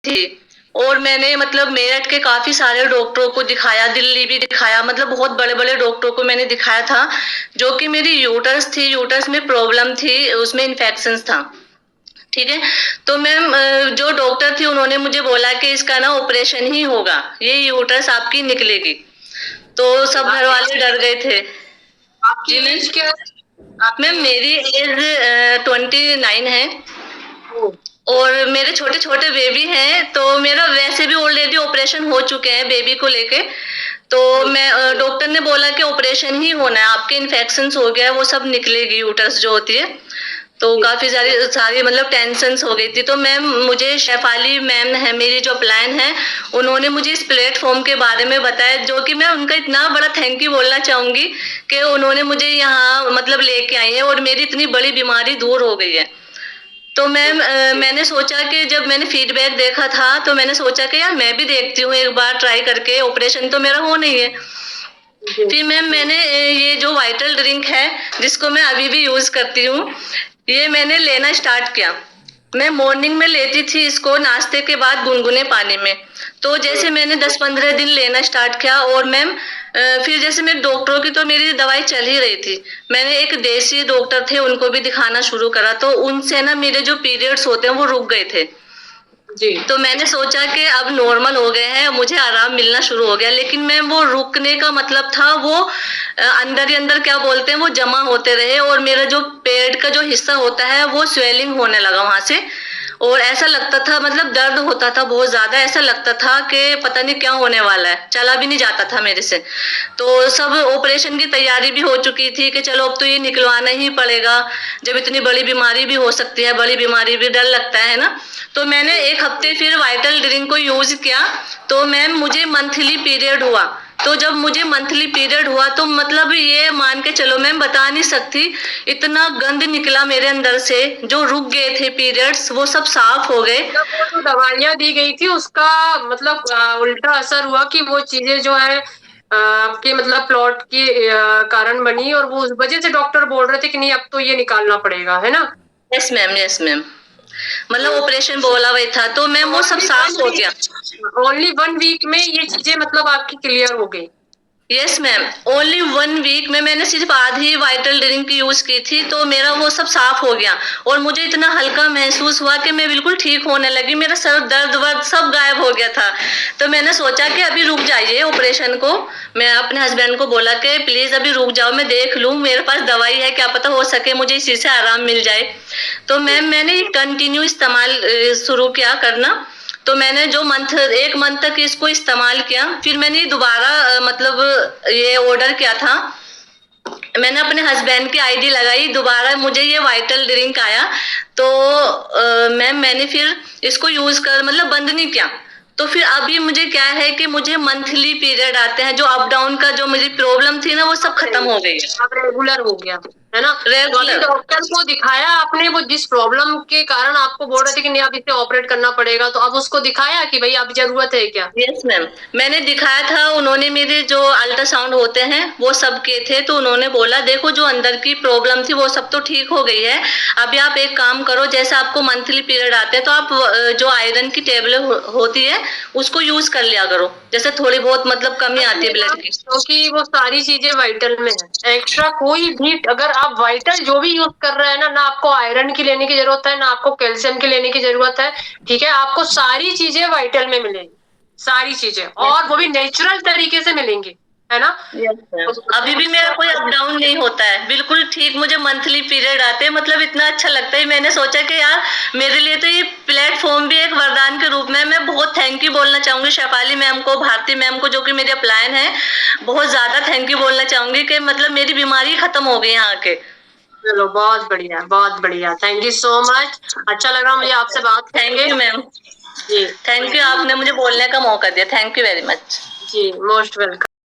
थी और मैंने मतलब मेरठ के काफ़ी सारे डॉक्टरों को दिखाया, दिल्ली भी दिखाया, मतलब बहुत बड़े-बड़े डॉक्टरों को मैंने दिखाया था, जो कि मेरी यूट्रस थी, यूट्रस में प्रॉब्लम थी, उसमें इन्फेक्शंस था। ठीक है? तो मैम जो डॉक्टर थी उन्होंने मुझे बोला कि इसका ना ऑपरेशन ही होगा, ये यूट्रस आपकी निकलेगी। तो सब घर वाले डर गए थे। आपकी जी मैम। एज क्या है? मैम मेरी एज 29 है ओह! और मेरे छोटे-छोटे बेबी हैं, तो मेरा वैसे भी ऑलरेडी ऑपरेशन हो चुके हैं बेबी को लेके। तो मैं डॉक्टर ने बोला कि ऑपरेशन ही होना है, आपके इन्फेक्शंस हो गया है, वो सब निकलेगी यूट्रस जो होती है। तो काफ़ी सारी मतलब टेंशन्स हो गई थी। तो मैम मुझे शेफाली मैम है मेरी जो अपलाइन है, उन्होंने मुझे इस प्लेटफ़ॉर्म के बारे में बताया, जो कि मैं उनका इतना बड़ा थैंक यू बोलना चाहूँगी कि उन्होंने मुझे यहाँ मतलब लेके आई हैं और मेरी इतनी बड़ी बीमारी दूर हो गई है। तो मैम मैंने सोचा कि जब मैंने फीडबैक देखा था, तो मैंने सोचा कि यार मैं भी देखती हूँ एक बार ट्राई करके, ऑपरेशन तो मेरा हो नहीं है। फिर मैम मैंने ये जो वाइटल ड्रिंक है, जिसको मैं अभी भी यूज़ करती हूँ, ये मैंने लेना स्टार्ट किया। मैं मॉर्निंग में लेती थी इसको नाश्ते के बाद गुनगुने पानी में। तो जैसे मैंने 10-15 दिन लेना स्टार्ट किया और मैम फिर जैसे मेरे डॉक्टरों की तो मेरी दवाई चल ही रही थी। मैंने एक देसी डॉक्टर थे उनको भी दिखाना शुरू करा, तो उनसे ना मेरे जो पीरियड्स होते हैं वो रुक गए थे। जी। तो मैंने सोचा कि अब नॉर्मल हो गए हैं, मुझे आराम मिलना शुरू हो गया। लेकिन मैम वो रुकने का मतलब था वो अंदर ही अंदर क्या बोलते हैं वो जमा होते रहे और मेरा जो पेट का जो हिस्सा होता है वो स्वेलिंग होने लगा वहाँ से। और ऐसा लगता था मतलब दर्द होता था बहुत ज़्यादा, ऐसा लगता था कि पता नहीं क्या होने वाला है, चला भी नहीं जाता था मेरे से। तो सब ऑपरेशन की तैयारी भी हो चुकी थी कि चलो अब तो ये निकलवाना ही पड़ेगा, जब इतनी बड़ी बीमारी भी हो सकती है, बड़ी बीमारी भी डर लगता है ना। तो मैंने 1 हफ्ते फिर वाइटल ड्रिंक को यूज़ किया, तो मैम मुझे मंथली पीरियड हुआ। तो जब मुझे मंथली पीरियड हुआ तो मतलब ये मान के चलो मैं बता नहीं सकती, इतना गंद निकला मेरे अंदर से, जो रुक गए थे पीरियड्स वो सब साफ हो गए। मतलब वो जो दवाइयाँ दी गई थी उसका मतलब उल्टा असर हुआ कि वो चीज़ें जो है आपके मतलब प्लॉट के कारण बनी और वो उस वज़ह से डॉक्टर बोल रहे थे कि नहीं अब तो ये निकालना पड़ेगा, है ना? Yes ma'am, yes ma'am. मतलब ऑपरेशन बोला हुआ था, तो मैम वो सब ओनली साफ 1 हो गया। वीक ओनली 1 वीक में ये चीज़ें मतलब आपकी क्लियर हो गई। यस मैम, ओनली 1 वीक में मैंने सिर्फ आधी वाइटल ड्रिंक यूज़ की थी, तो मेरा वो सब साफ हो गया और मुझे इतना हल्का महसूस हुआ कि मैं बिल्कुल ठीक होने लगी, मेरा सर दर्द वर्द सब गायब हो गया था। तो मैंने सोचा कि अभी रुक जाइए ऑपरेशन को। मैं अपने हस्बैंड को बोला कि प्लीज़ अभी रुक जाओ, मैं देख लूँ, मेरे पास दवाई है, क्या पता हो सके मुझे इसी से आराम मिल जाए। तो मैम मैंने कंटिन्यू इस्तेमाल शुरू किया करना। तो मैंने जो 1 मंथ तक इसको इस्तेमाल किया, फिर मैंने दोबारा मतलब ये ऑर्डर किया था। मैंने अपने हस्बैंड की आईडी लगाई, दोबारा मुझे ये वाइटल ड्रिंक आया। तो मैम मैंने फिर इसको यूज़ कर मतलब बंद नहीं किया। तो फिर अभी मुझे क्या है कि मुझे मंथली पीरियड आते हैं, जो अप डाउन का जो मुझे प्रॉब्लम थी ना वो सब खत्म हो गई है। अब रेगुलर हो गया, है ना? तो अभी रेगुलर। डॉक्टर को दिखाया आपने वो जिस प्रॉब्लम के कारण आपको बोल रहे थे कि नहीं अब इसे ऑपरेट करना पड़ेगा, तो अब उसको दिखाया कि भई अब ज़रूरत है क्या? यस मैम, मैंने दिखाया था, उन्होंने मेरे जो अल्ट्रासाउंड होते हैं वो सब किए थे, तो उन्होंने बोला देखो जो अंदर की प्रॉब्लम थी वो सब तो ठीक हो गई है। अभी आप एक काम करो, जैसे आपको मंथली पीरियड आते हैं तो आप जो आयरन की टेबलेट होती है उसको यूज़ कर लिया करो, जैसे थोड़ी बहुत मतलब कमी आती है ब्लड की। क्योंकि वो सारी चीज़ें वाइटल में है। एक्स्ट्रा कोई भी अगर आप वाइटल जो भी यूज़ कर रहे हैं ना, ना आपको आयरन की लेने की ज़रूरत है, ना आपको कैल्शियम की लेने की ज़रूरत है, ठीक है? आपको सारी चीज़ें वाइटल में मिलेंगी, सारी चीज़ें और वो भी नेचुरल तरीके से मिलेंगी, है ना? यस मैम, अभी भी मेरा कोई अप डाउन नहीं होता है, बिल्कुल ठीक। मुझे मंथली पीरियड आते हैं, मतलब इतना अच्छा लगता है। मैंने सोचा कि यार मेरे लिए तो ये प्लेटफॉर्म भी एक वरदान के रूप में, मैं बहुत थैंक यू बोलना चाहूंगी शेफाली मैम को, भारती मैम को, जो कि मेरी अपलायन है। बहुत ज्यादा थैंक यू बोलना चाहूंगी कि मतलब मेरी बीमारी खत्म हो गई यहाँ के। चलो बहुत बढ़िया, बहुत बढ़िया। Thank you so much. अच्छा लगा मुझे आपसे बात थैंक करके। यू मैम, जी, थैंक यू, आपने मुझे बोलने का मौका दिया, थैंक यू वेरी मच। जी, मोस्ट वेलकम।